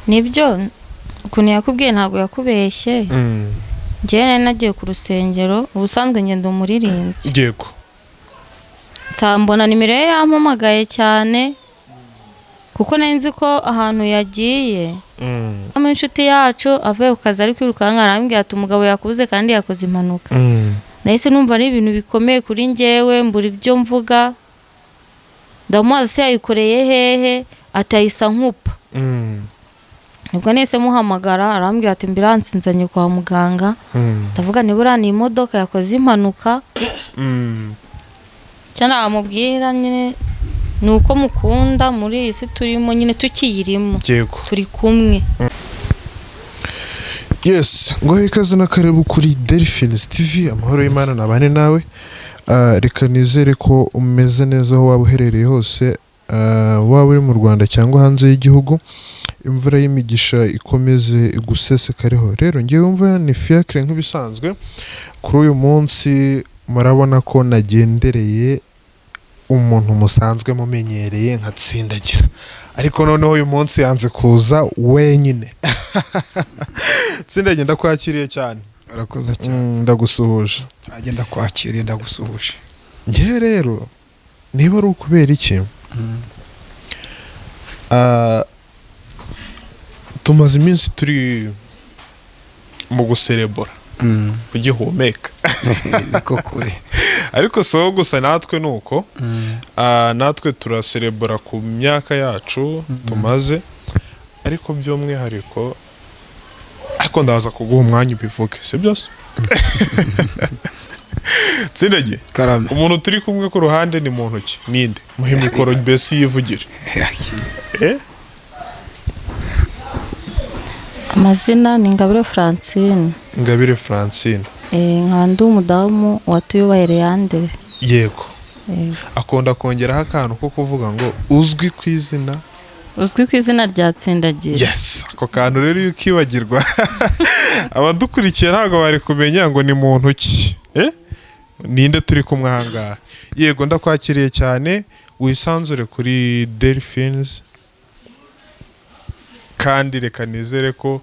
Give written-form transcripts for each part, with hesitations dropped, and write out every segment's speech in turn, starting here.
nibyo ukuntu yakubwiye ntago yakubeshye. Njyewe nagiye ku rusengero ubusanzwe ngenda umuririmbyi. Yego. Mbona nimero ye yampamagaye cyane kuko nzi ko ahantu yagiye mu inshuti yacu avuye ku kazi ari kwirukanka arambwira ati umugabo yakubuze kandi yakoze impanuka. Nahise numva ari ibintu bikomeye kuri njyewe mbura ibyo mvuga. Ndamubaza se yayikoreye hehe atayisa nkupa. Nibwo nese muhamagara arambwira ati ambulance nzanye kwa muganga. Ndavuga nibura ni imodoka yakoze impanuka. Cyana amubwira nyine nuko mukunda muri isi turimo nyine tukiyirimo. Yego. Turi kumwe. Yes, ngo ikaze na karibu kuri Delphines TV, amahoro y'Imana nabane nawe. Reka nizere ko umeze neza aho waba uherereye hose, waba uri mu Rwanda cyangwa hanze y'igihugu. Imvura y'imigisha ikomeze igusesekareho. Rero ngiye wumva ni Fiacre nk'ibisanzwe. Kuri uyu munsi murabona ko nagendereye umuntu musanzwe mumenyereye nka Tsindagira, ariko noneho uyu munsi yanze kuza wenyine. Tsindagira ndakwakiriye cyane. Urakoze cyane. Ndagusuhuje. Agenda kwakiriye ndagusuhuje. Ngiye rero niba ari ukubera iki tumaze iminsi turi mu guserebora kugihumeka niko kure, ariko so gusa natwe nuko natwe turaserebora ku myaka yacu tumaze, ariko by'umwihariko ariko ndaza kuguha umwanya ubivuge si byose. Tsindagiye karame. Umuntu turi kumwe ku ruhande ni muntu ki ninde muhe mikoro mbese yivugire. Amazina ni Ingabire Francine. Ingabire Francine. Nkandi umudamu watuyubahere yande. Yego. Akunda kongeraho akantu ko kuvuga ngo uzwi ku izina. Uzwi ku izina rya Tsindagira. Yes, ako kantu rero iyo ukibagirwa abadukurikiye ntabwo bari kumenya ngo ni muntu ki. Ninde turi kumwe ahangaha. Yego, ndakwakiriye cyane, wisanzure kuri Delphines. Kandi reka nizere ko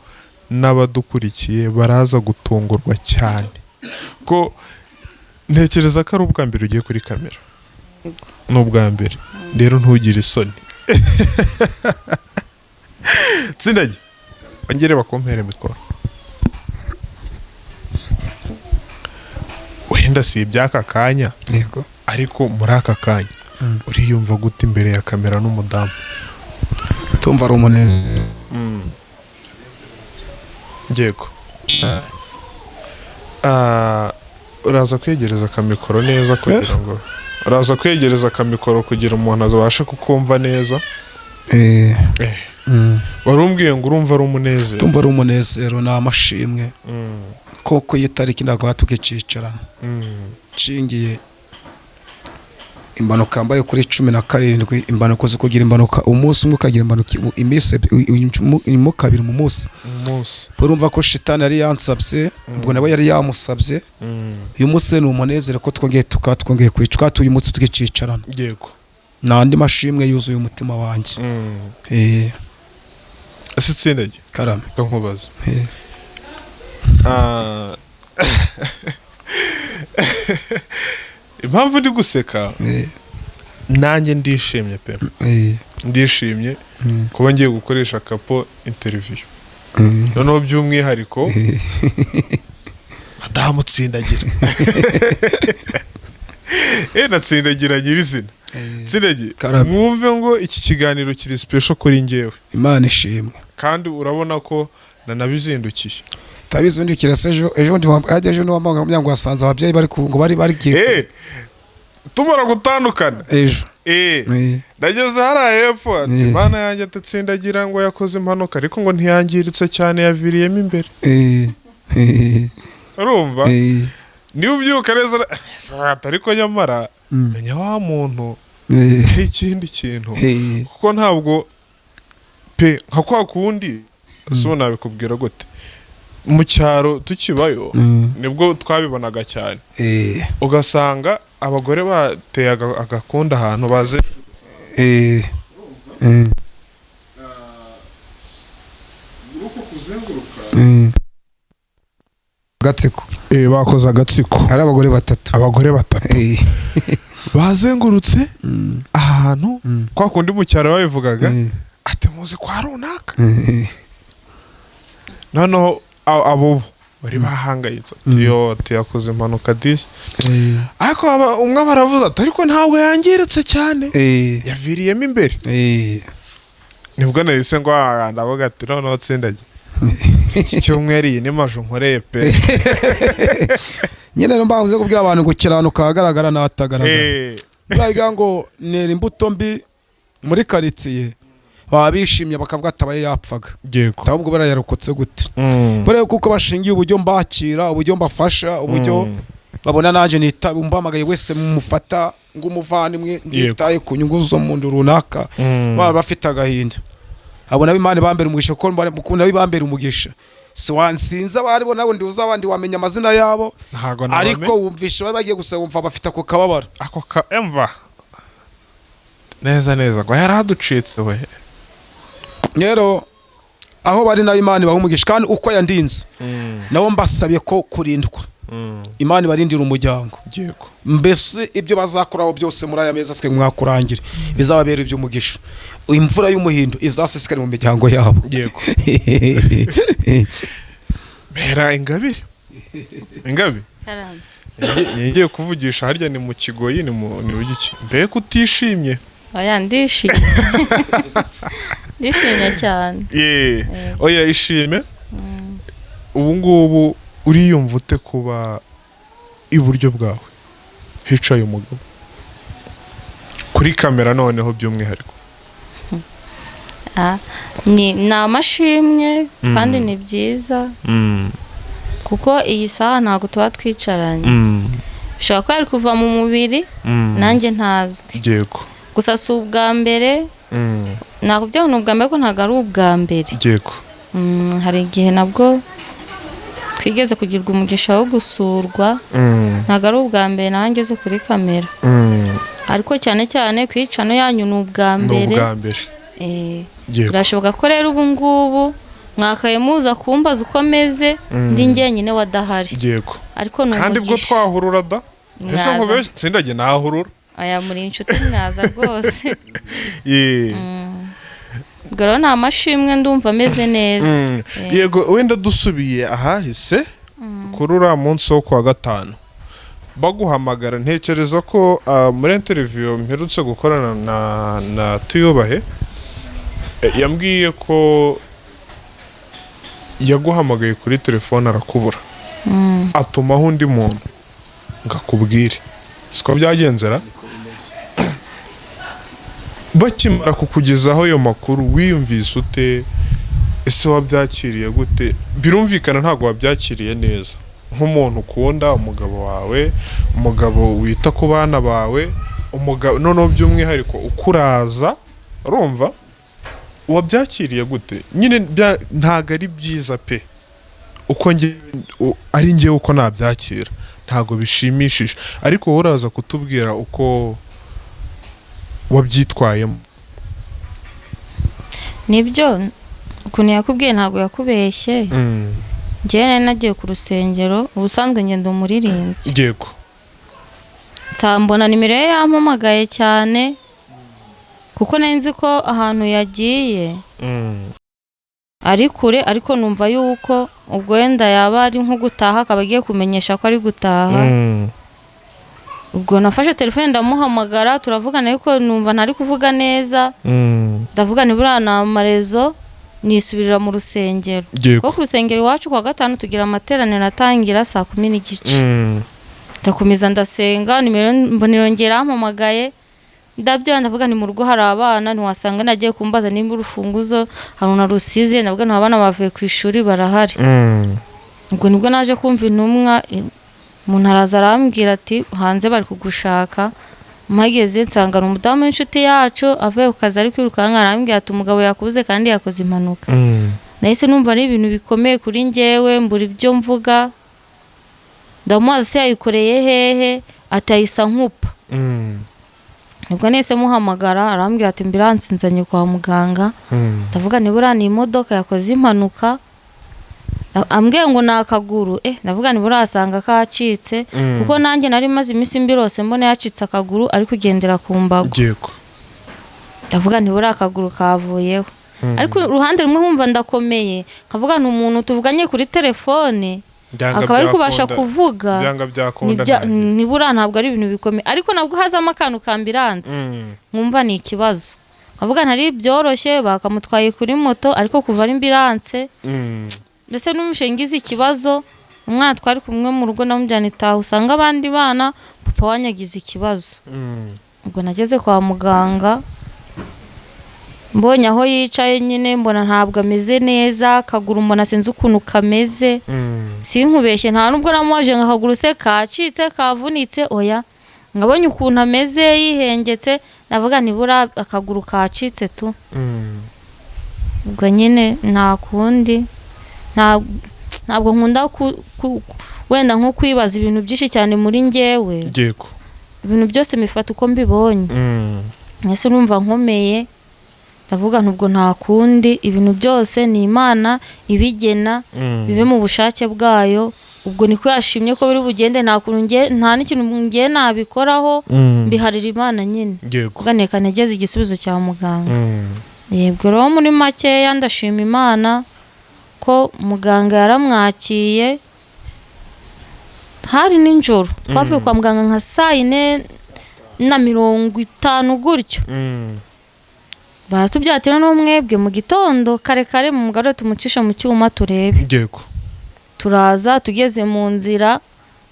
n'abadukurikiye baraza gutungurwa cyane ko ntekereza ko ari ubwa mbere ugiye kuri kamera. N'ubwa mbere rero ntugire isoni. Tsindagiye bongere bakompere mikoro. Wenda si iby'aka kanya. Yego. Ariko muri aka kanya uriyumva gute imbere ya kamera n'umudamu? Tumva ari umunezero. Yego. Uraza kwegereza akamikoro neza kugira ngo kugira umuntu azabashe kukumva neza. Warumbwiye ngo urumva ari umunezero. Tumva ari umunezero na amashimwe. Koko yitariki ndago hatukicarana. Nshingiye impanuka yambaye kuri 17 impanuka zo kugira impanuka umunsi umwe ukagira impanuka imise mu kabiri mu munsi. Urumva ko shitani yari yansabye ubwo nawe yari yamusabye. Uyu munsi ni umunezero ko twongeye kwicwa uyu munsi tukicarana. Yego. Nandi mashimwe yuzuye umutima wanjye. Ese Tsindagiye karame kankubaza. Impamvu ndi guseka nanjye ndishimye pe. Ndishimye kuba ngiye gukoresha kapo interview. Noneho by'umwihariko Madamu Tsindagira. Natsindagira nyirizina. Tsindagiye mwumve ngo iki kiganiro kiri special kuri njyewe. Imana ishimwe. Kandi urabona ko nanabizindukiye. Tabizundikira ejo ndi ejo no wamanga myango wasanze ababyeyi bari ngo bari tumara gutandukana ejo. Ndageze hariya hepfo ati Mana yanjye Tsindagira ngo yakoze impanuka ariko ngo ntiyangiritse cyane yaviriyemo imbere. Urumva? Niba ubyuka neza ariko nyamara menya wa muntu ikindi kintu kuko ntabwo pe nka kwa kundi so nabikubwira gute mu cyaro tukibayo nibwo twabibonaga cyane. Ugasanga abagore bateye agakunda ahantu baze Gatsiko bakoze agatsiko hari abagore batatu bazengurutse ahantu kwa kundi mu cyaro babivugaga ati muze kwa runaka noneho abo bari bahangayitse tiyo yakoze impanuka disi ariko umwe baravuze ati ariko ntabwo yangiritse cyane yaviriyemo imbere nibwo nahise ngo ndavuga ati noneho tsindagiye cyumweriye n'imaje nkoreye pe nyine rero mbavuze kubwira abantu gukiranuka ahagaragara n'atagaragara bivuga ngo nera imbuto mbi muri karitsiye baba bishimye bakavuga atabaye yapfaga ahubwo barayarokotse gute buriya kuko bashingiye uburyo mbakira uburyo mbafasha uburyo babona naje mbamagaye wese mufata ngo umuvandimwe nditaye ku nyungu zo muntu runaka baba bafite agahinda abona b'Imana bambera umugisha kuko mukunda bibambera umugisha sinza abari bo nabo ndiuza abandi wamenya amazina yabo ariko wumvisha bari bagiye gusa wumva bafite ako kababara ako emva neza ngo yaraducitse we rero aho bari na Imana bahumugisha kandi uko yandinze nabo mbasabye ko kurindwa Imana barindira umuryango mbese ibyo bazakoraho byose muri aya meza sike mwakurangire bizababera ibyo umugisha imvura y'umuhindo izasesekare mu miryango yabo bera ingabire ngiye kuvugisha harya ni mu kigoyi ni ugiki mbega utishimye oya ndishimye cyane oya ishime ubu ngubu uriyumva ute kuba iburyo bwawe hicaye umugabo kuri kamera noneho by'umwihariko ni amashimwe kandi ni byiza kuko iyi saha ntabwo tuba twicaranye bishobora kuba ari kuva mu mubiri nanjye ntazwi gusa si ubwa mbere ntabwo byaba ni ubwa mbere ko ntabwo ari ubwa mbere hari igihe nabwo twigeze kugirwa umugisha wo gusurwa ntabwo ari ubwa mbere nawe ngeze kuri kamera ariko cyane cyane ku icano yanyu ni ubwa mbere birashoboka ko rero ubu ngubu mwakaye muza kumbaza uko meze ndi njyenyine wadahari ariko ni kandi bwo twahurura da ese nkubeshye sindage nahurura aya muri inshuti mwaza rwose ubwo rero ni amashimwe ndumva ameze neza yego wenda dusubiye ahahise kuri uriya munsi wo kuwa gatanu baguhamagara ntekereza ko muri interview mperutse gukorana na Tuyubahe yambwiye ko yaguhamagaye kuri telefone arakubura atumaho undi muntu ngakubwire siko byagenzera bakimara kukugezaho ayo makuru wiyumvise ute ese wabyakiriye gute birumvikana ntabwo wabyakiriye neza nk'umuntu ukunda umugabo wawe umugabo wita ku bana bawe umugabo noneho by'umwihariko ukuraza urumva wabyakiriye gute nyine ntago ari byiza pe uko ari ngewe uko nabyakira ntago bishimishije ariko wowe uraza kutubwira uko wabyitwayemo nibyo ukuntu yakubwiye ntago yakubeshye njyewe nari nagiye ku rusengero ubusanzwe ngenda umuririmbyi yego nsambona nimero ye yampamagaye cyane kuko nari nzi ko ahantu yagiye ari kure ariko numva yuko ubwo wenda yaba ari nko gutaha akaba agiye kumenyesha ko ari gutaha ubwo nafashe telefone ndamuhamagara turavugana ariko numva ntari kuvuga neza ndavuga nibura na amarezo nisubirira mu rusengero kuko ku rusengero iwacu kwa gatanu tugira amateraniro atangira saa 10:30 ndakomeza ndasenga nimero mbonirongera ampamagaye ndabyo ndavuga ni mu rugo hari abana ntiwasanga nagiye kumbaza nimba urufunguzo haruna rusize ndavuga ni abana bavuye ku ishuri barahari ubwo nibwo naje kumva intumwa umuntu araza arambwira ati hanze bari kugushaka mpageze nsangana umudamu w'inshuti yacu avuye ku kazi ari kwirukanka arambwira ati umugabo yakubuze kandi yakoze impanuka nahise numva ari ibintu bikomeye kuri njyewe mbura ibyo mvuga ndamubaza se yayikoreye hehe atayisa nkupa nibwo nese muhamagara arambwira ati ambulance nzanye kwa muganga ndavuga nibura ni imodoka yakoze impanuka ambwiye ngo nakaguru ndavuga nibura asanga kacitse kuko nanjye nari maze iminsi mbirose mbone yacitse akaguru ari kugendera ku mbago ndavuga nibura akaguru kavuyeho ariko uruhande rumwe nkumva ndakomeye kavuga n'umuntu tuvuganye kuri telefone akaba ari kubasha kuvuga nibura ntabwo ari ibintu bikomeye ariko nabwo hazamo akantu ka ambulance nkumva ni ikibazo kavuga ntari byoroshye bakamutwaye kuri moto ariko kuva ari ambulance mbese n'umushengize ikibazo umwana twari kumwe mu rugo namujyana itaha usanga abandi bana papa wanyagize ikibazo ubwo nageze kwa muganga mbonye aho yicaye nyine mbona ntabwo ameze neza akaguru mbona sinzi ukuntu kameze sinkubeshye nta nubwo namuwaje ngo akaguru se kacitse kavunitse oya nkabonye ukuntu ameze yihengetse ndavuga nibura akaguru kacitse tu ubwo nyine nta kundi ntabwo nkunda wenda nko kwibaza ibintu byinshi cyane muri njyewe ibintu byose mifata uko mbibonye mwese numva nkomeye ndavuga nubwo nta kundi ibintu byose ni Imana ibigena bibe mu bushake bwayo ubwo niko yashimye ko biri bugende nta n'ikintu ngiye nabikoraho mbiharira Imana nyine kuganeka negeze igisubizo cya muganga yebwe rero muri makeya ndashima Imana ko muganga yaramwakiye hari ninjoro twavuye kwa muganga nka 4:50 gutyo baratubyatira no mwebwe mu gitondo kare mu mugaro tumucisha mu cyuma turebe turaza tugeze mu nzira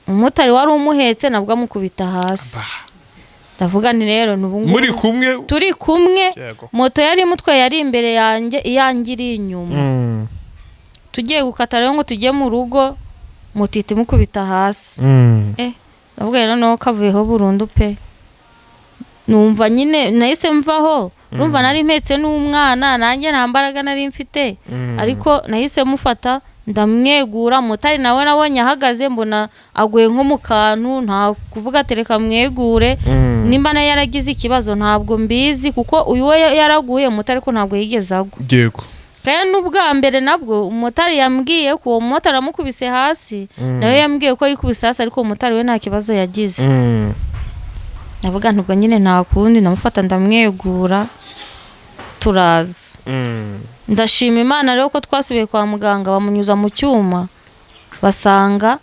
umutari wari umuhetse nabwo amukubita hasi ndavuga ni rero muri kumwe turi kumwe moto yari mutwe yari imbere yanjye iyangiri inyuma tugiye gukata rero ngo tujye mu rugo mutite mukubita hasi ndavuga rero no kavuyeho burundu pe numva nyine nahise mvaho numva nari mpetse n'umwana nanjye nta mbaraga nari mfite ariko nahise mufata ndamwegura mutari nawe nabonye ahagaze mbona aguye nko mu kantu nta kuvuga tereka mwegure nimba nayo yaragize ikibazo ntabwo mbizi kuko uyu we yaraguye mutari ko ntabwo yigeze agwa kandi n'ubwa mbere nabwo umutari yambwiye ko uwo mutari amukubise hasi nawe yambwiye ko yikubise hasi ariko umutari we nta kibazo yagize navuga nubwo nyine nta kundi namufata ndamwegura turaza ndashima Imana rero ko twasubiye kwa muganga bamunyuza mu cyuma basanga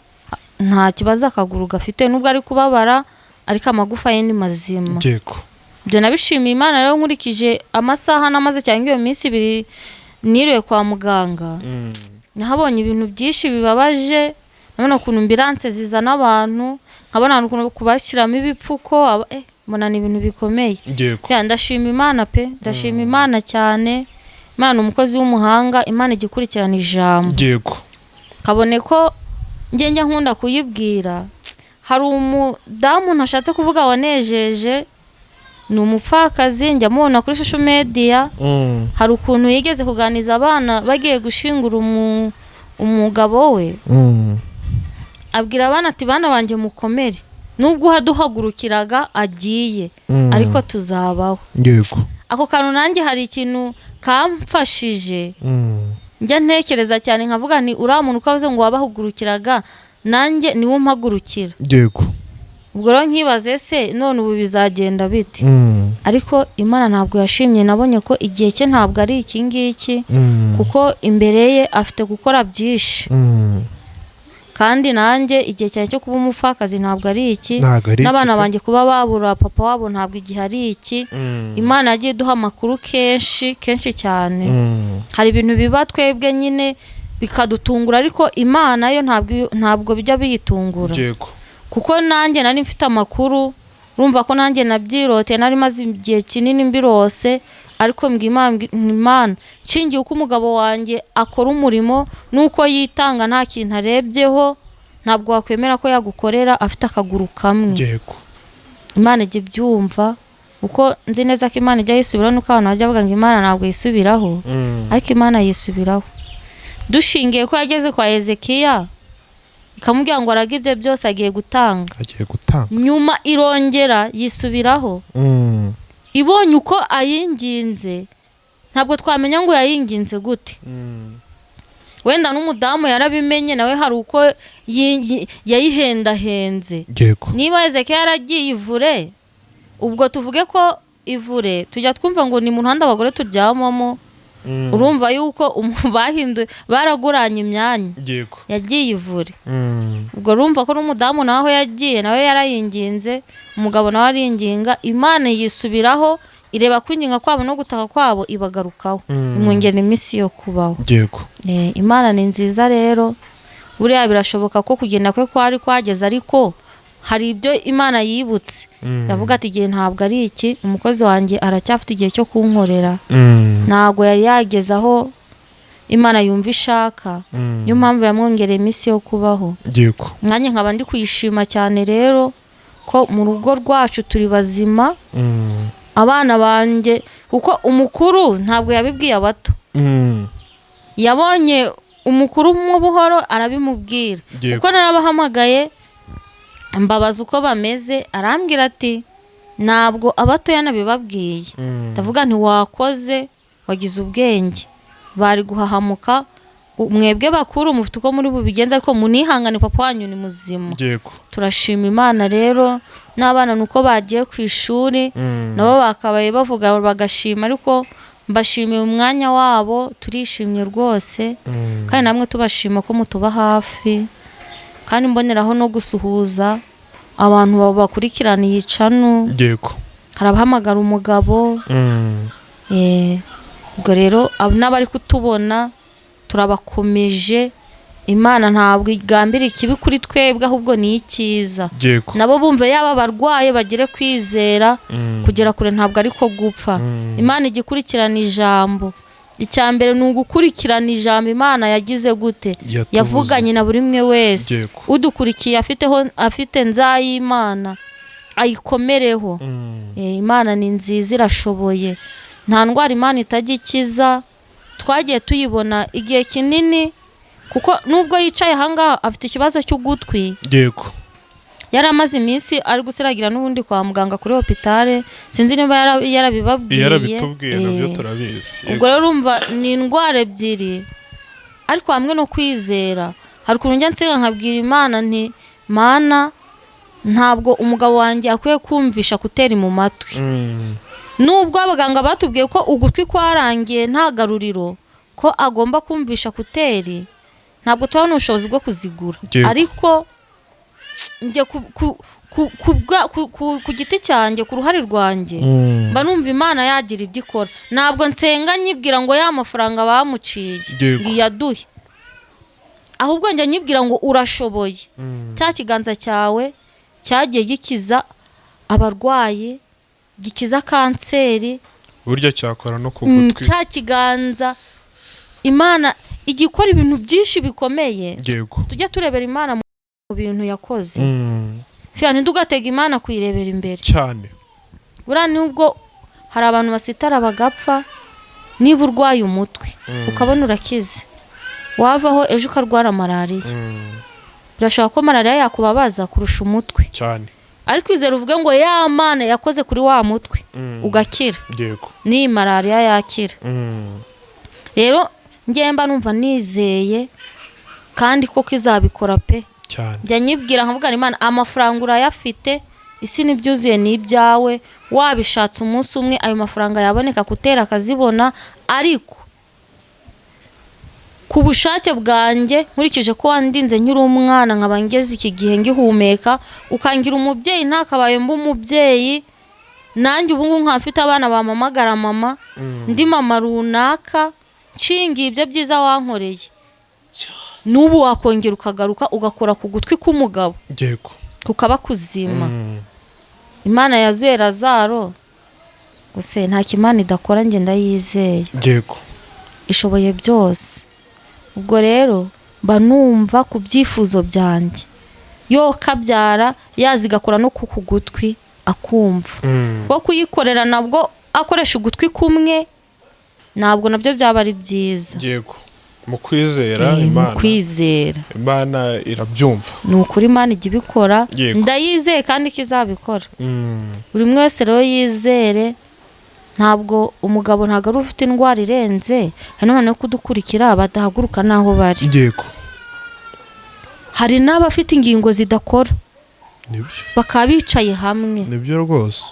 nta kibazo akaguru gafite nubwo ari kubabara ariko amagufa ye ni mazima byo nabishimiye Imana rero nkurikije amasaha namaze cyangwa iyo minsi 2 niriwe kwa muganga nahabonye ibintu byinshi bibabaje nabona ukuntu ambulance zizana abantu nkabona ukuntu kubashyiramo ibipfuko mbona ni ibintu bikomeye ndashima Imana pe ndashima Imana cyane Imana umukozi w'umuhanga Imana igikurikirana ijambo kabone ko njye nkunda kuyibwira hari umudamu ntashatse kuvuga wanejeje ni umupfakazi njya mubona kuri social media hari ukuntu yigeze kuganiza abana bagiye gushingura umugabo we abwira abana ati bana banje mukomere nubwo haduhagurukiraga agiye ariko tuzabaho ako kantu nanjye hari ikintu kamfashije njya ntekereza cyane nkavuga ni uriya muntu ukavuze ngo wabahugurukiraga nanjye niwe umpagurukira ubwo rero nkibaze se none ubu bizagenda bite ariko Imana ntabwo yashimye nabonye ko igihe cye ntabwo ari iki ngiki kuko imbere ye afite gukora byinshi kandi nanjye igihe cyane cyo kuba umupfakazi ntabwo ari iki n'abana banjye kuba babura papa wabo ntabwo igihe ari iki Imana yagiye duha amakuru kenshi cyane hari ibintu biba twebwe nyine bikadutungura ariko Imana yo ntabwo bijya biyitungura kuko nanjye nari mfite amakuru urumva ko nanjye nabyirote nari maze igihe kinini mbirose ariko Imana nshingiye uko umugabo wanjye akora umurimo nuko yitanga nta kintu arebyeho ntabwo wakwemera ko yagukorera afite akaguru kamwe Imana ijya ibyumva uko nzi neza ko Imana ijya yisubiraho nuko abantu bajya bavuga ngo Imana ntabwo yisubiraho ariko Imana yisubiraho dushingiye ko yageze kwa Hezekiya ikamubwira ngo araga ibye byose agiye gutanga. Nyuma irongera yisubiraho. Ibonye uko ayinginze, ntabwo twamenya ngo yayinginze gute. Wenda n'umudamu yarabimenye nawe hari uko yayihendahenze. Niba Hezekiya yaragiye ivure, ubwo tuvuge ko ivure tujya twumva ngo ni mu muhanda abagore turyamamo. Urumva yuko bahinduye baraguranye imyanya. Yagiye ivure. Ubwo urumva ko n'umudamu naho yagiye nawe yarayinginze, umugabo nawe aringinga, Imana yisubiraho ireba kwinginga kwabo no gutaka kwabo ibagarukaho. Imwongera iminsi yo kubaho. Imana ni nziza rero. Buriya birashoboka ko kugenda kwe kwari kwageze, ariko hari ibyo Imana yibutse. Ravuga ati igihe ntabwo ari iki, umukozi wanjye aracyafite igihe cyo kunkorera. Ntago yari yageze aho Imana yumva ishaka. Niyo mpamvu yamwongereye iminsi yo kubaho. Nanjye nkaba ndi kuyishima cyane rero ko mu rugo rwacu turi bazima. Abana banjye kuko umukuru ntabwo yabibwiye abato. Yabonye umukuru mu buhoro arabimubwira. Uko narabahamagaye mbabaza uko bameze, arambwira ati ntabwo abato yanabibabwiye. Ndavuga nti wakoze, wagize ubwenge, bari guhahamuka. Mwebwe bakuru mufite uko muri bubigenza, ariko munihangane papa wanyu ni muzima. Turashima Imana rero. N'abana nuko bagiye ku ishuri nabo bakabaye bavuga bagashima, ariko mbashimiye umwanya wabo, turishimye rwose. Kandi namwe tubashima ko mutuba hafi. Kandi mboneraho no gusuhuza abantu bakurikiraniye icano. Hari abahamagara umugabo. Ubwo rero n'abari kutubona turabakomeje. Imana ntabwo igambira ikibi kuri twebwe, ahubwo ni icyiza. Nabo bumve yaba barwaye bagire kwizera, kugera kure ntabwo ariko gupfa. Imana igikurikirana ijambo. Icyambere ni ugukurikirana ijambo Imana yagize gute, yavuganye na buri mwe wese. Udukurikiye afite nzayimana ayikomereho. Imana ni nziza, irashoboye. Nta ndwara Imana itajya ikiza. Twagiye tuyibona igihe kinini, kuko nubwo yicaye ahangaha afite ikibazo cy'ugutwi. Yari amaze iminsi ari gusiragira n'ubundi kwa muganga kuri hopitale. Sinzi niba yarabibabwiye. Yarabitubwiye nabyo turabizi. Ubwo rero urumva ni indwara ebyiri, ariko hamwe no kwizera. Hari ukuntu njya nsenga nkabwira Imana nti Mana, ntabwo umugabo wanjye akwiye kumvisha kuteri mu matwi. Nubwo abaganga batubwiye ko ugutwi kwarangiye nta garuriro, ko agomba kumvisha kuteri, ntabwo tubona ubushobozi bwo kuzigura. Ariko njye ku giti cyanjye, ku ruhare rwanjye, mba numva Imana yagira ibyo ikora. Ntabwo nsenga nyibwira ngo ya mafaranga bamuciye ngiyaduhe, ahubwo njye nyibwira ngo urashoboye. Cya kiganza cyawe cyagiye gikiza abarwayi, gikiza kanseri, burya cyakora no ku gutwi. Cya kiganza Imana igikora ibintu byinshi bikomeye. Tujya turebera Imana mu bintu yakoze. Fiyani ndugatega Imana kuyirebera imbere cyane. Buriya nubwo hari abantu basitara bagapfa, niba urwaye umutwe ukabona urakize, wavaho ejo ukarwara malariya. Birashoboka ko malariya yakubabaza kurusha umutwe cyane, ariko izere uvuge ngo ya Mana yakoze kuri wa mutwe ugakira. Ni malariya yakira. Rero ngemba numva nizeye kandi koko izabikora pe. Njya nyibwira nkavuga Imana, amafaranga urayafite, isi nibyuzuye ni ibyawe. Wabishatse umunsi umwe ayo mafaranga yaboneka kutera akazibona, ariko ku bushake bwanjye nkurikije ko wandinze nkiri umwana nkaba ngeze iki gihe ngihumeka, ukangira umubyeyi ntakabaye mba umubyeyi. Nanjye ubu ngubu nkafite abana bamamagara mama, ndi mama runaka, nshingiye ibyo byiza wankoreye. N'ubu wakongera ukagaruka ugakora ku gutwi k'umugabo kukaba kuzima. Imana yazuye Lazaro, gusa nta kimana idakora, njye ndayizeye. Ishoboye byose. Ubwo rero mba numva ku byifuzo byanjye, yo kabyara yazigakora no ku gutwi akumva. Ko kuyikorera nabwo akoresha ugutwi kumwe, ntabwo nabyo byaba ari byiza. mu kwizera mu kwizera Imana irabyumva. ni ukuri Imana ijya ibikora Yego. ndayizeye kandi ko izabikora. Buri wese rero yizere, ntabwo umugabo ntabwo ari ufite indwara irenze, hari n'abantu yo kudukurikira badahaguruka n'aho bari. Yego. Hari n'abafite ingingo zidakora Nibyo. bakaba bicaye hamwe. Nibyo rwose.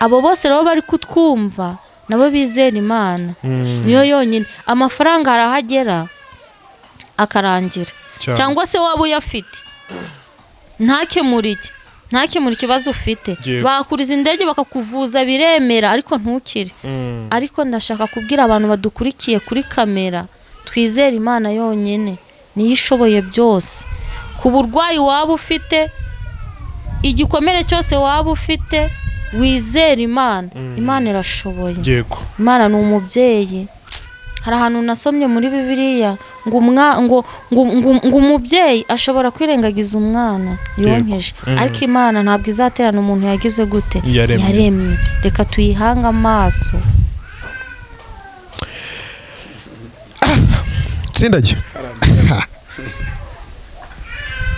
Abo bose rero bari kutwumva nabo bizera Imana niyo yonyine. Amafaranga arahagera akarangira, cyangwa se waba uyafite ntakemure ikibazo ufite. Bakuriza indege bakakuvuza biremera ariko ntukire. Ariko ndashaka kubwira abantu badukurikiye kuri kamera, twizere Imana yonyine niyo ishoboye byose. Ku burwayi waba ufite, igikomere cyose waba ufite, wizere Imana. Imana irashoboye. Yego. Imana ni umubyeyi. Hari ahantu nasomye muri Bibiliya ngo umubyeyi ashobora kwirengagiza umwana yonkeje, ariko Imana ntabwo izaterana umuntu yagize gute yaremye. Reka tuyihange amaso. Tsindagi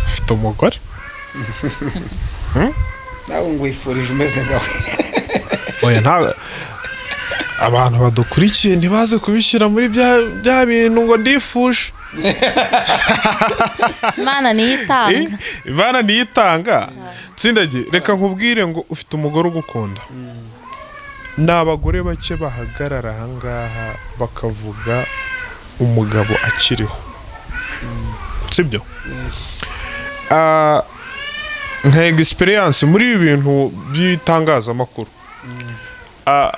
ufite umugore nawe ngwifurije umeze ngawe. Oya nta abantu badukurikiye ntibaze kubishyira muri bya bintu ngo ndifuje. Imana niyitanga. Imana niyitanga. Tsindagi reka nkubwire ngo ufite umugore ugukunda. N'abagore bake bahagarara ahangaha bakavuga umugabo akiriho. Sibyo? Nka experience muri ibi bintu by'itangazamakuru.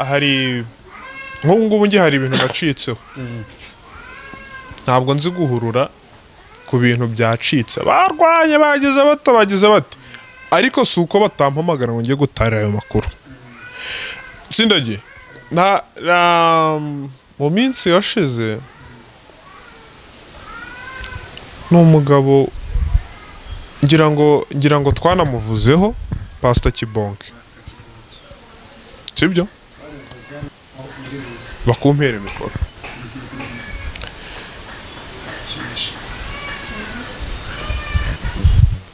Hari nk'ubu ngubu ngiye hari ibintu nacitseho. Ntabwo nzi guhurura ku bintu byacitse. Barwanye bagize bate. Ariko si uko batampamagara ngo njye gutara ayo makuru. Tsindagi mu minsi yashize n'umugabo ngira ngo twanamuvuzeho, Pastor Kibonke. Sibyo? Bakumpere mikoro.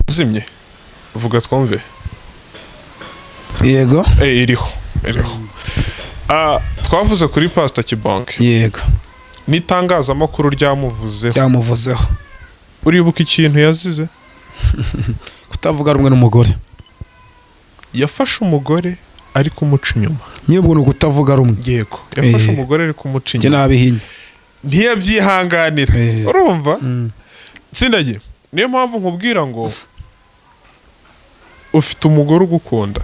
Zimye. Vuga twumve. Yego. Iriho. Twavuze kuri Pastor Kibonke. Yego. N'itangazamakuru ryamuvuzeho. Uribuka ikintu yazize? Kutavuga rumwe n'umugore. Yafashe umugore ari kumuca inyuma. Nyibwo no kutavuga rumwe. Yego. Yafashe umugore ari kumuca inyuma. Nabihinye. Ntiyabyihanganira. Urumva? Tsindagi. Niyo mpamvu nkubwira ngo ufite umugore ugukunda.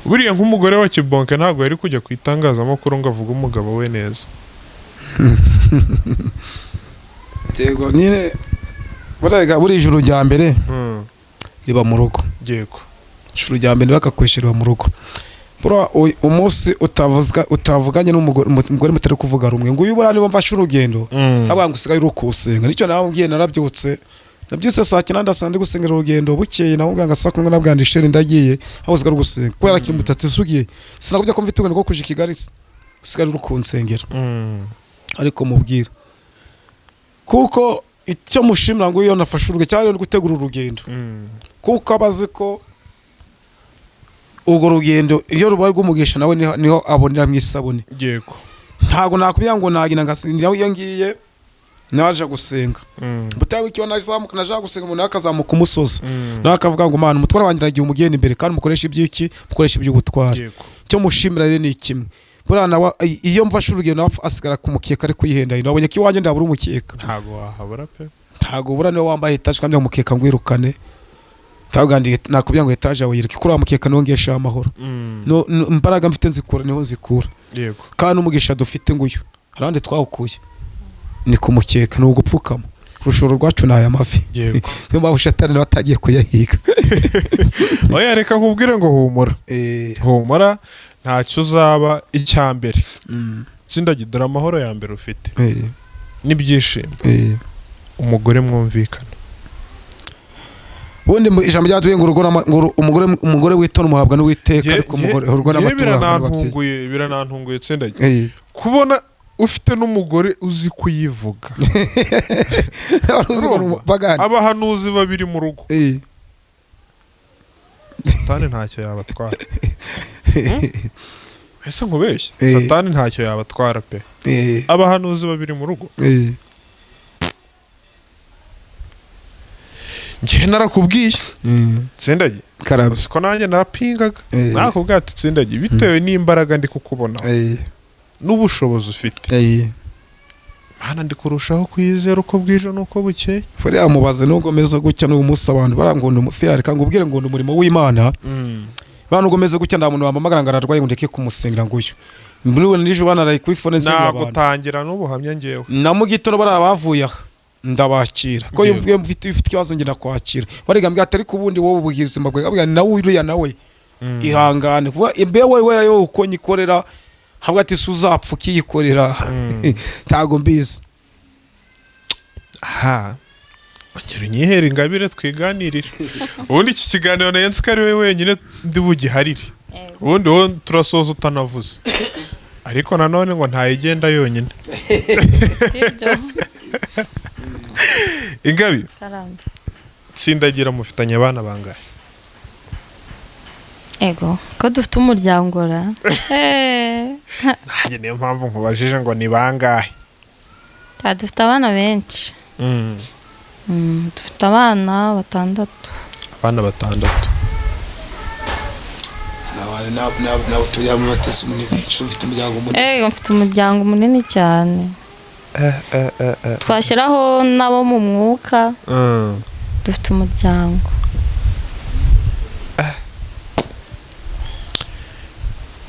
Buriya nk'umugore wa Kibonke ntabwo yari kujya ku itangazamakuru ngo avuge umugabo we neza. Tego nyine buri ijuru rya mbere riba mu rugo. Yego. Ijuru rya mbere bakakwishira mu rugo. Bura umunsi utavuganye n'umugore mutari kuvuga rumwe ngo uyu burani bamfashe urugendo abanga usigaye urukusenga. Nicyo nababwiye narabyutse saa 9 ndasande gusengera urugendo bukeye naho ubwanga saa 10 nabwandishe ndagiye aho usigaye gusenga kubera ko imutatu sugiye sinakubya ko mfite ubwo kuje Kigali usigaye urukunsengera. Ariko mubwira kuko icyo mushimira ngo iyo nafashe urugendo cyane no gutegura urugendo kuko abazi ko ubwo rugendo iyo rubaye rw'umugisha nawe niho abonera mwisabone. Yego. Ntago nakubya ngo nagina ngasindira iyo ngiye naje gusenga. Butawe cyo naje gusenga umuntu akazamuka umusozi. Nawe akavuga ngo mana umutwara wanjye ragiye umugenda imbere kandi mukoresha ibyiki mukoresha iby'ubutwara. Cyo mushimira rero ni kimwe. Burana iyo mfashe urugendo asigara kumukeka ari kuyihenda nabonye ko iwanjye ndabura umukeka. Ntago wahabura pe. Ntago bura niwe wambaye etaje kandi umukeka ngwirukane. Tabugandi nakubya ngo etaje aho yirike kuri amukeka nongesha amahoro. No imbaraga mfite nzikura niho zikura. Yego. Kandi umugisha dufite nguyu. Arande twawukuye. Ni kumukeka no gupfukama. Rushoro rwacu naye amafi. Yego. Niyo babushatane batagiye kuyahiga. Oya reka nkubwire ngo humura. Humura ntacyo uzaba icyambere. Tsindagidura amahoro ya mbere ufite. Nibyishimo. Umugore mwumvikana. Ubundi ijambo ryatuye ngo umugore witona umuhabwa n'uwiteka ariko umugore urwo n'amatura biranantunguye Tsindagi. Kubona ufite n'umugore uzi kuyivuga bagana abahanuzi babiri mu rugo satani ntacyo yabatwara ese nkubeshye satani ntacyo yabatwara pe abahanuzi babiri mu rugo njye narakubwiye Tsindagiye ko nanjye narapingaga nakubwiye ati Tsindagiye bitewe n'imbaraga ndi kukubona n'ubushobozi ufite Mana ndi kurushaho kwizera uko bwije nuko bukeye fariya mubaze n'ugomeza gutya n'uyu munsi abantu barangonda umufiyari kandi ubwire ngo umurimo w'Imana bantu ugomeza gutya nta muntu wamamagara ngo ararwaye ngo ndeke kumusengera nguyu mburiwe n'ijoro banaraye kuri phone nzinga abantu nagutangira n'ubuhamya ngewe na mu gitondo barabavuye ndabakira ko yumviye mfite ikibazo nge nakwakira barigambye atari kubundi wowe ubuzima bwawe abwa nawe uriya nawe ihangane kuba imbe wewe yo uko nyikorera habwa ati suzapfa ukiyikorera ntago mbizi ongera unyihera ingabire twiganirira ubundi iki kiganiro na Yensi kari we wenyine ndi bugiharire ubundi wowe turasoza utanavuze ariko nanone ngo ntayigenda yonyine Ingabi Tsindagira mufitanye abana bangahe ego ko dufite umuryango ra nanjye niyo mpamvu nkubajije ngo ni bangahe dufite abana benshi dufite abana batandatu mfite umuryango munini cyane twashyiraho nabo mu mwuka dufite umuryango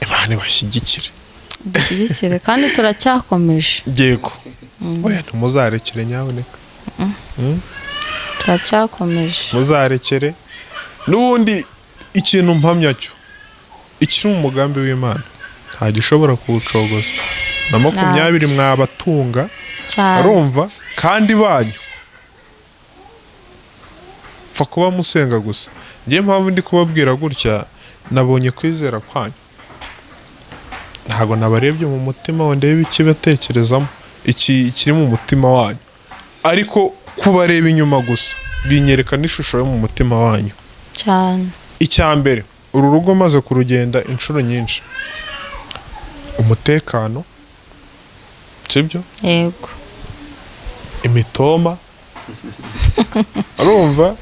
Imana ibashyigikire dushyigikire kandi turacyakomeje yego oya ntimuzarekere nyaboneka turacyakomeje muzarekere n'ubundi ikintu mpamya cyo ikiri mu mugambi w'Imana nta gishobora kuwucogoza na 20 mwabatunga arumva kandi banyu pfa kuba musenga gusa ngiye mpamvu ndi kubabwira gutya nabonye kwizera kwanyu ntago nabarebye mu mutima wa ndebe ikibatekerezamo iki kiri mu mutima wanyu ariko kubareba inyuma gusa binyereka n'ishusho yo mu mutima wanyu cyane icyambere uru rugo maze kurugenda inshuro nyinshi umutekano sibyo yego imitoma arumva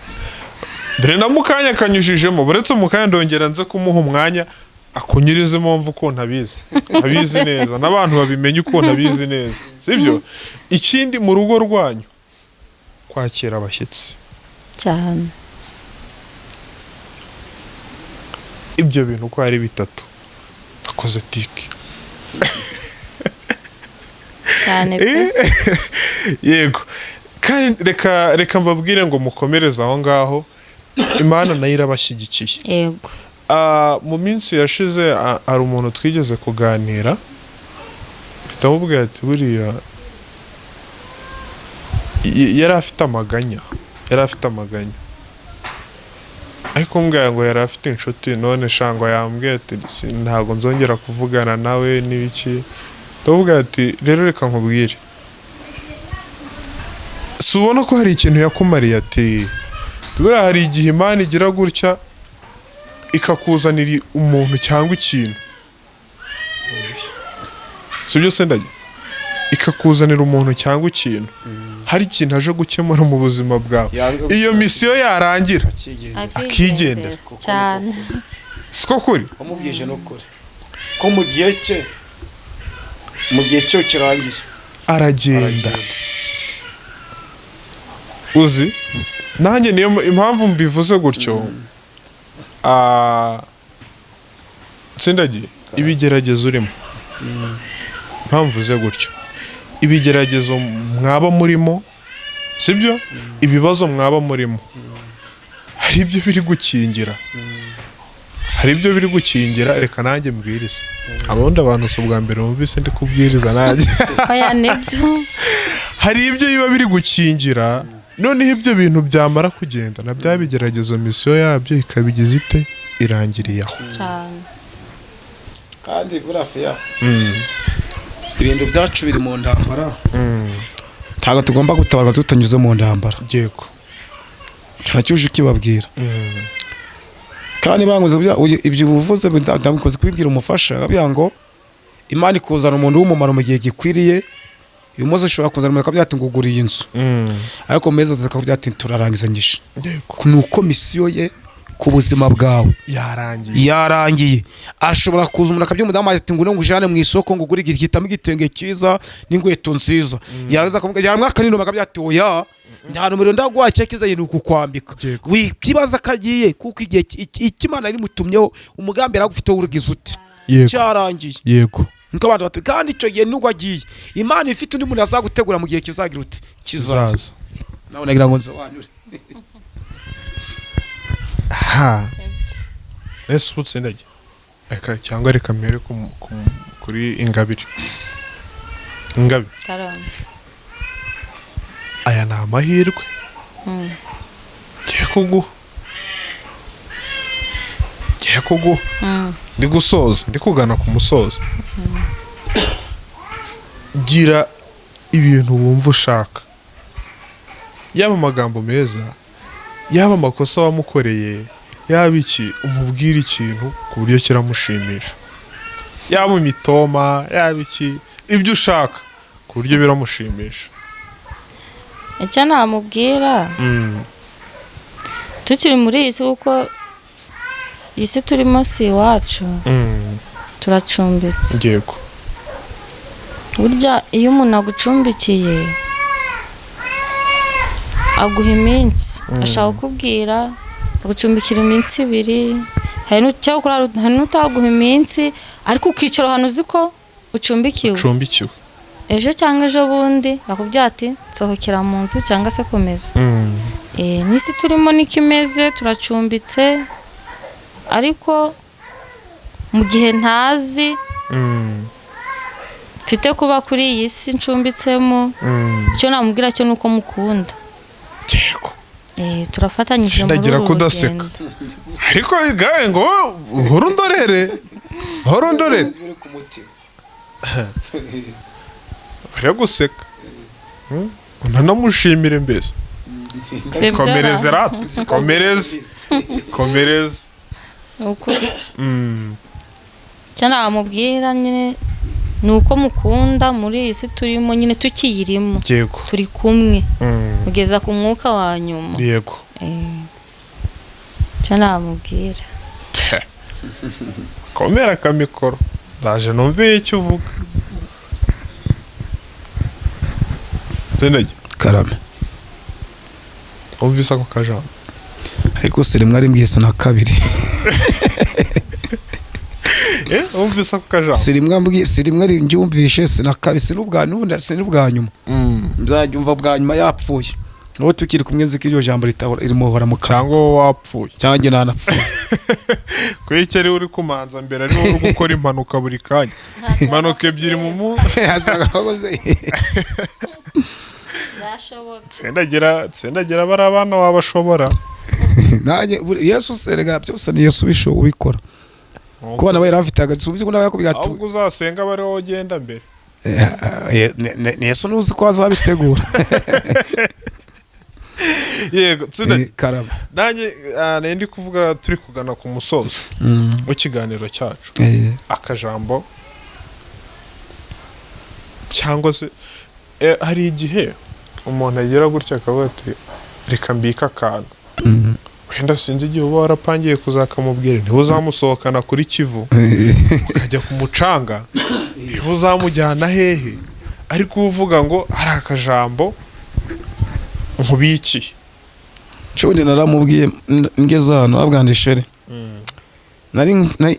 dore na mukanya kanyujijemo buretse mukanya ndongera nze kumuha umwanya akunyurizemo mvu ko ntabizi neza n'abantu babimenye uko ntabizi neza sibyo ikindi mu rugo rwanyu kwakira abashyitsi cyane ibyo bintu ko ari bitatu akoze tiki cyane yego kandi reka mbabwire ngo mukomereze aho ngaho Imana nayo irabashyigikiye yego mu minsi yashize ari umuntu twigeze kuganira bitamubwiye ati buriya yari afite amaganya ariko mbwira ngo yari afite inshuti none shango yambwiye ati ntabwo nzongera kuvugana nawe n'ibiki ndavuga ati rero reka nkubwire si ubona ko hari ikintu yakumariye ati tubura hari igihe Imana igira gutya ikakuzanira umuntu cyangwa ikintu sibyo Tsindagiye ikakuzanira umuntu cyangwa ikintu hari ikintu aje gukemura mu buzima bwawe iyo misiyo yarangira akigendera cyane siko kuri umubwije no kuri ko mu gihe cyo kirangiye aragenda uzi nanjye niyo impamvu mbivuze gutyo Tsindagiye ibigeragezo urimo impamvu uze gutyo ibigeragezo mwaba murimo sibyo ibibazo mwaba murimo hari ibyo biri gukingira reka nanjye mbwiriza abundi abantu si ubwa mbere mubise ndi kubwiriza nanjye oya nibyo hari ibyo biba biri gukingira noneho ibyo bintu byamara kugenda na bya bigeragezo misiyo yabyo ikabigize ite irangiriye aho cyane kandi burafiya ibintu byacu biri mu ndambara ntabwo tugomba gutabarwa tutanyuze mu ndambara yego cyuje kibabwira kandi banguze ibyo buvuze ndamukoze kubibwira umufasha abya ngo Imana ikuzana umuntu w'umumaro mu gihe gikwiriye uyu munsi ushobora kuzana umuntu akabyata ngo uguriye inzu ariko meza akabyata turarangizanyije nuko misiyo ye ku buzima bwawe yarangiye ashobora kuza umuntu akabyumudamu ati ngo ujane mu isoko ngo ugure igitamo igitenge cyiza n'ingweto nziza yaraza akavuga yaramwaka nino akabyata oya nta numero ndaguha cyekiza yinu kukwambika wikibaza kagiye kuko igihe ikimana ari mutumyeho umugambi yaragufite urugize uti cyarangiye yego nko abantu bati kandi icyo gihe nubwo agiye Imana ifite undi muntu azagutegura mu gihe kizagira uti kizaza nawe nagira ngo nsobanure ese ubutse ndajya cyangwa reka mbere kuri Ingabire aya ni amahirwe ngiye kuguha ndi gusoza ndi kugana ku musozo gira ibintu wumva ushaka yaba amagambo meza yaba amakosa wamukoreye yaba iki umubwira ikintu ku buryo kiramushimisha yaba imitoma yaba iki ibyo ushaka ku buryo biramushimisha icyo namubwira tukiri muri iyi si kuko iyi si turimo si iwacu turacumbitse yego burya iyo umuntu agucumbikiye aguha iminsi ashaka kukubwira agucumbikira iminsi 2 hari n'utaguha iminsi ariko ukicara ahantu uzi ko ucumbikiwe ejo cyangwa ejo bundi bakubwira ati nsohokera mu nzu cyangwa se komeza n'isi turimo nikimeze turacumbitse ariko mu gihe ntazi mfite kuba kuri iyi si ncumbitsemo icyo namubwira cyo nuko mukunda yego turafatanyije muri uru rugendo ariko igaye ngo uhora undorere bari guseka unanamushimire mbese komereze rata komereze ukuri cyane amubwira nyine nuko mukunda muri iyi si turimo nyine tukiyirimo yego turi kumwe ugeza ku mwuka wa nyuma yego cyane amubwira komera kamikoro ndaje numve icyo uvuga zenage karame umvise ako kajambo ariko se rimwe ari mbwise na kabiri umvise ako kajambo si rimwe ari njyumvishe sina kabiri sinubwa nyuma nzabyumva bwa nyuma yapfuye wowe tukiri kumwe nzi ko iryo jambo ririmo hora mu kanwa cyangwa wapfuye cyangwa njye nanapfuye kwikere uri kumanza mbere ari wowe uri gukora impanuka buri kanya impanuka ebyiri mu mu tsendagira bari abana wabashobora nanjye Yesu serega byose ni Yesu ubikora kuba nawe yarafite agasubizo nawe yakubwiye ati ahubwo uzasenga bari wowe ugenda mbere ni Yesu nuzi ko azabitegura yego karama nanjye ndi kuvuga turi kugana ku musozo w'ikiganiro cyacu akajambo cyangwa se hari igihe umuntu agira gutya akavuga ati reka mbika akantu wenda sinzi igihe uba warapangiye kuzakamubwira ntibuzamusohokana kuri Kivu ukajya ku mucanga ntibuzamujyana hehe ariko uvuga ngo hari akajambo nkubikiye cyone naramubwiye ngeze hano abwandishere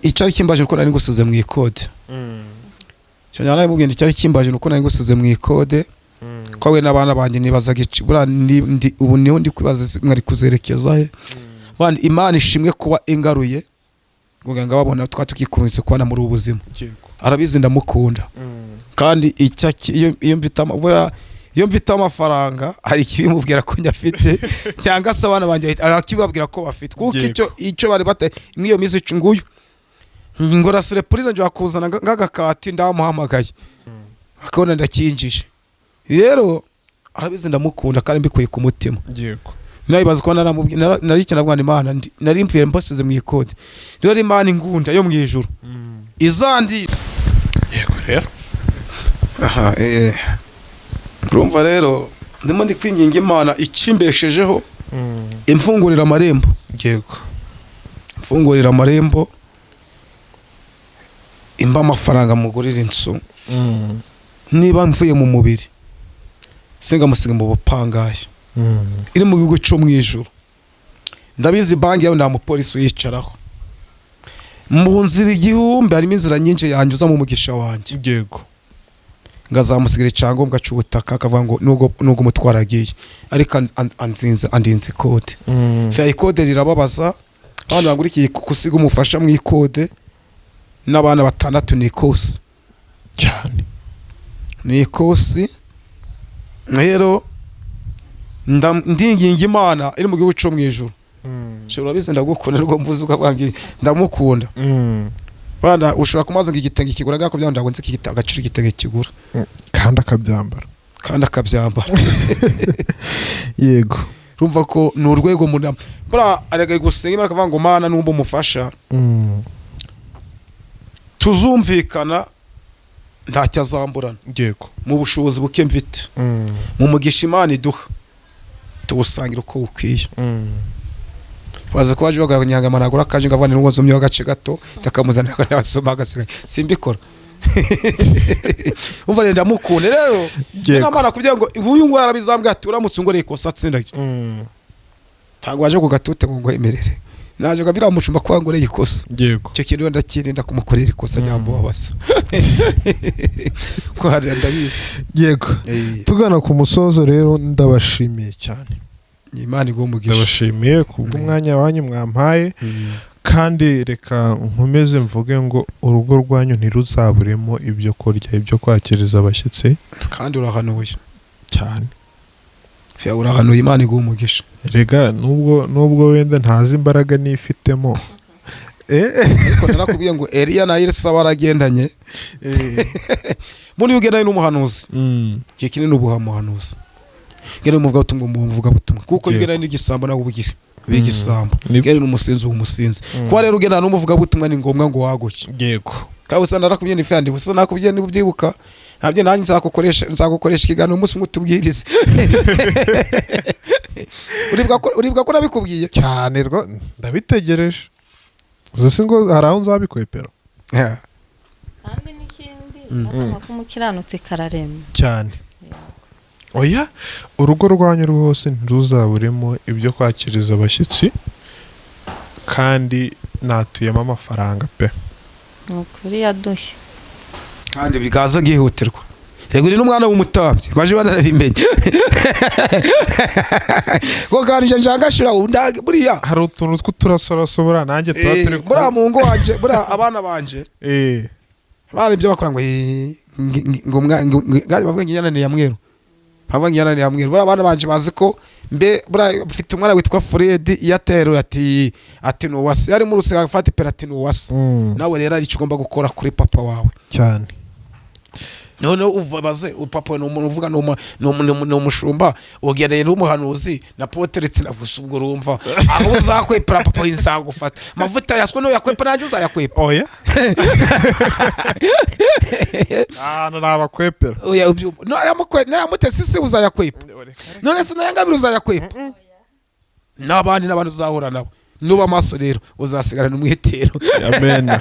icyari kimbaje uko nari gusize mu ikode cyane naramubwiye icyari kimbaje uko nari gusize mu ikode kwawe n'abana banjye nibazaga ubu niho ndi kwibaza mwari kuzerekeza he bandi Imana ishimwe kuba ingaruye ngo babona twatukikunze kubana muri ubuzima arabizi ndamukunda kandi iyo mfite amafaranga hari ikibimubwira ko nyafite cyangwa se abana banjye arakibabwira ko bafite kuko icyo bari bate nk'iyo minsi nguyu ngora surprise nje akuzana ngagakati ndamuhamagaye akabona ndakinjije rero arabizi ndamukunda kandi mbikuye ku mutima yego nayibaza ko narikina bwana Imana nari mvuye mbasize mu ikode rero Imana ingunda yo mu ijuru izandi yego rero aha urumva rero ndimo ndi kwinginga Imana ikimbeshejeho imfungurira amarembo yego mfungurira amarembo imba amafaranga mugurira inzu niba mvuye mu mubiri senga musiga mu bupangaye iri mu gihugu cyo mu ijuru ndabizi banki yawe nda mupolisi uyicaraho mu nzira igihumbi harimo inzira nyinshi yanyuza mu mugisha wanjye yego ngazamusigira icyangombwa cy'ubutaka akavuga ngo nubwo umutwara agiye ariko andinze ikode fiya ikode rirababaza abantu bagurikiye gusiga umufasha mu ikode n'abana 6 ni ikosi cyane ni ikosi rero ndinginga Imana iri mu gihugu cyo mu ijuru shobora bize ndagukunda rwo mvuze ukabwangira ndamukunda bana ushobora kumaza ngo igitenge kigura gako byanda ngo nzi agaciro igitenge kigura kandi akabyambara yego rumva ko ni urwego munama bura arega gusenga Imana akavuga ngo Mana numba umufasha tuzumvikana ntacyo azamburana yego mu bushobozi buke mfite mu mugisha Imana iduha tuwusangira uko ukwiye baza kwaje baganyanga managura kaje ngavana n'uwozo myo gace gato takamuzana n'abasoma agasigaye simbikora umva renda mukune rero n'amana kugira ngo uyu ngwara bizambwa ati uramutse ngoreye kosa tsindage tangwaje ku gatute ngo emerere naje gabira mushumba kwangoreye ikosa yego cyo kintu ndakirinda kumukorera ikosa nyambo wabasa ko hari ndabise yego tugana ku musozo rero ndabashimiye cyane Imana igumugisha ndabashimiye kubw'umwanya wanyu mwampaye kandi reka nkomeze mvuge ngo urugo rwanyu ntiruzaburemo ibyo kurya ibyo kwakiriza abashyitsi kandi urahanuye cyane fiya urahanuye Imana igumugisha rega nubwo wenda ntazi imbaraga nifitemo ariko narakubwiye ngo Eliya na Elisa baragendanye muri ugendanye n'umuhanuzi kikini n'ubuhamuhanuzi gere muvuga butumwa muvuga butumwa kuko bigera n'igisambo nawo bugisha bigisambo gere n'umusinzi w'umusinzi kwa rero ugenda n'umuvuga butumwa ni ngombwa ngo waguke yego kabusa narakubye n'ifandi busa nakubye n'ubyibuka ntabye nanjye nzakokoresha ikiganiro umunsi mutubwirize uribwa ko nabikubwiye cyane rwo ndabitegereje zese ngo haraho nzabikwepera kandi n'ikindi akama kumukiranutse kararema cyane oya urugo rwanyu rwose ntiruzaburemo ibyo kwakiriza abashyitsi kandi natuyemo amafaranga pe nukuri yaduhe kandi bigaza gihutirwa yego uri n'umwana w'umutambyi baje banarabimenye ko kandi njangashira buriya hari utuntu tw'uturasorasobora nanjye tuba turi buriya mu ngo wanje buriya abana banje bari ibyo bakora ngo bavuga ngo inyana ni ya mweru buriya abana banje bazi ko buriya ufite umwana witwa Fred yatero ati nuwase yari mu rusega afata ipera nuwase nawe rero ari ugomba gukora kuri papa wawe cyane none uvabaze upapa no umuntu uvuga no umushumba ugereye n'umuhanuzi na poteretse nagusubwo urumva aho uzakwepera papa inzagufata amavuta yaswe no yakwepa nanjye uzayakwepa oya nabakwepera oya no yamutesisi uzayakwepa none se nayangabira uzayakwepa n'abandi uzahura nabo nuba amaso rero uzasigara n'umwitero amen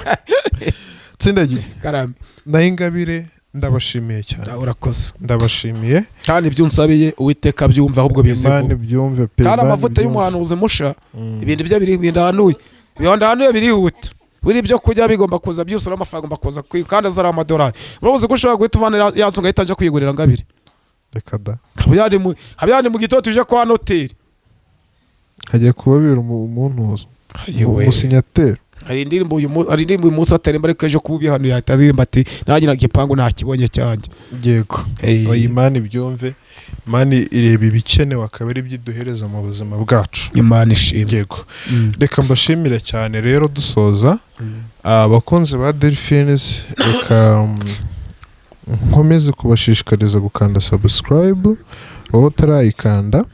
tsindagiye karame nayingabire ndabashimiye cyane urakoze ndabashimiye kandi ibyo unsabiye Uwiteka byumva ahubwo bizivu Imana byumve pe kandi amavuta y'umuhanuzi musha ibindi byo biri bindahanuye birihuta buri byo kujya bigomba kuza byose n'amafaranga ngomba kuza kandi azara amadolari urabuze ko ushobora guhita uvana yazunga ahita ajya kwigurira ngabiri reka da habyandi mu gitondo tuje kwa noteri hagiye kubabira umuntu umusinyateri hari indirimbo uyu munsi ataremba ariko ejo kuba ubihano yahita aririmba ati nanjye nagipangu nakibonye cyanjye yego Imana ibyumve Imana ireba ibikenewe akaba ari byiduhereza mu buzima bwacu Imana ishimwe yego reka mbashimire cyane rero dusoza abakunzi ba Delphines reka nkomeze kubashishikariza gukanda subscribe wowe utarayikanda,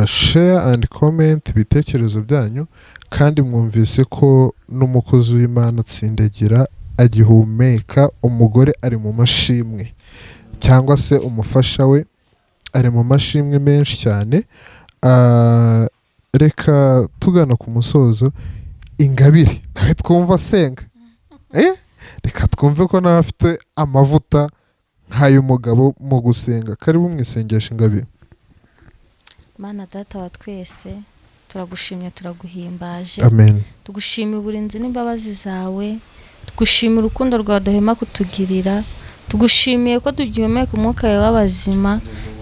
share and comment ibitekerezo byanyu, kandi mwumvise ko n'umukozi w'Imana Tsindagira agihumeka, umugore ari mu mashimwe cyangwa se umufasha we ari mu mashimwe menshi cyane. Reka tugana ku musozo, Ingabire nawe twumva asenga, reka twumve ko nawe afite amavuta nk'ay'umugabo mu gusenga. Karibu mu isengesho Ingabire. Mana data wa twese, turagushimye turaguhimbaje, amen. tugushimira uburinzi n'imbabazi zawe, tugushimira urukundo rwawe duhema kutugirira, tugushimiye ko tugihumeka umwuka wawe w'abazima.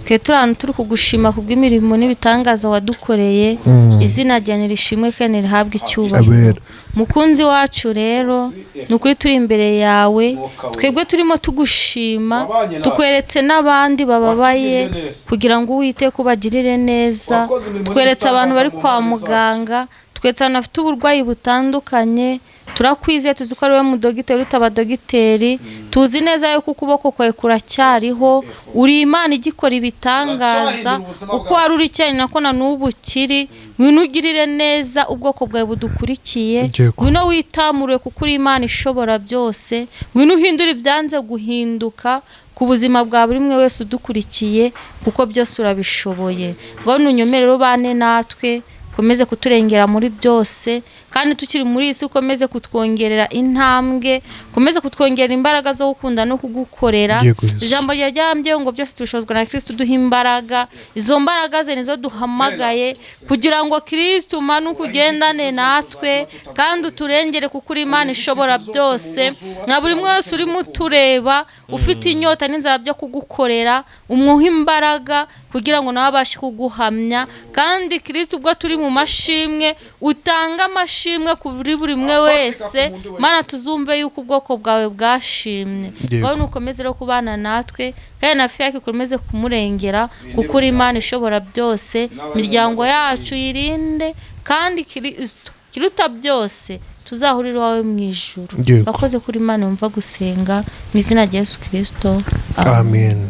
Twe turana turi kugushima kubw'imirimo n'ibitangaza wadukoreye, izina ryawe nirishimwe kandi rihabwe icyubahiro. Mukunzi wacu rero, nukuri turi imbere yawe, twebwe turimo tugushima, tukweretse n'abandi bababaye kugira ngo Uwiteka ubagirire neza. Tweretse abantu bari kwa muganga, twetse abantu bafite uburwayi butandukanye. Turakwizeye, tuzi ko ari wowe mudogiteri utabadogiteri, tuzi neza yuko ukuboko kwawe kuracyariho, uri Imana igikora ibitangaza, uko wari uri cyane nako na n'ubu kiri. Ngwino ugirire neza ubwoko bwawe budukurikiye, ngwino witamure kuko uri Imana ishobora byose, ngwino uhindura ibyanze guhinduka ku buzima bwa buri umwe wese udukurikiye, kuko byose urabishoboye. Ngo nunyomerere ubane natwe, komeze kuturengera muri byose, kandi tukiri muri isi ukomeze kutwongerera intambwe, komeze kutwongerera imbaraga zo gukunda no kugukorera. Ijambo ryambye ngo byose tubishozwa na Kristo duha imbaraga, izo mbaraga ze nizo duhamagaye kugira ngo Kristo umanuke ugendane natwe kandi uturengere kuko uri Imana ishobora byose. Na buri umwe wese urimo utureba ufite inyota n'inzara byo kugukorera, umwuha imbaraga kugira ngo nawe abashe kuguhamya. Kandi Kristo ubwo turi mu mashimwe, utanga amashimwe kuri buri umwe wese, Mana tuzumve yuko ubwoko bwawe bwashimye. Ngo nukomeze rero kubana natwe, kandi na fiya ikomeze kumurengera kuko uri Imana ishobora byose. Imiryango yacu yirinde, kandi Kristo kiruta byose tuzahurira iwawe mu ijuru. Bakoze kuri Imana yumva gusenga mu izina rya Yesu Kristo, amen.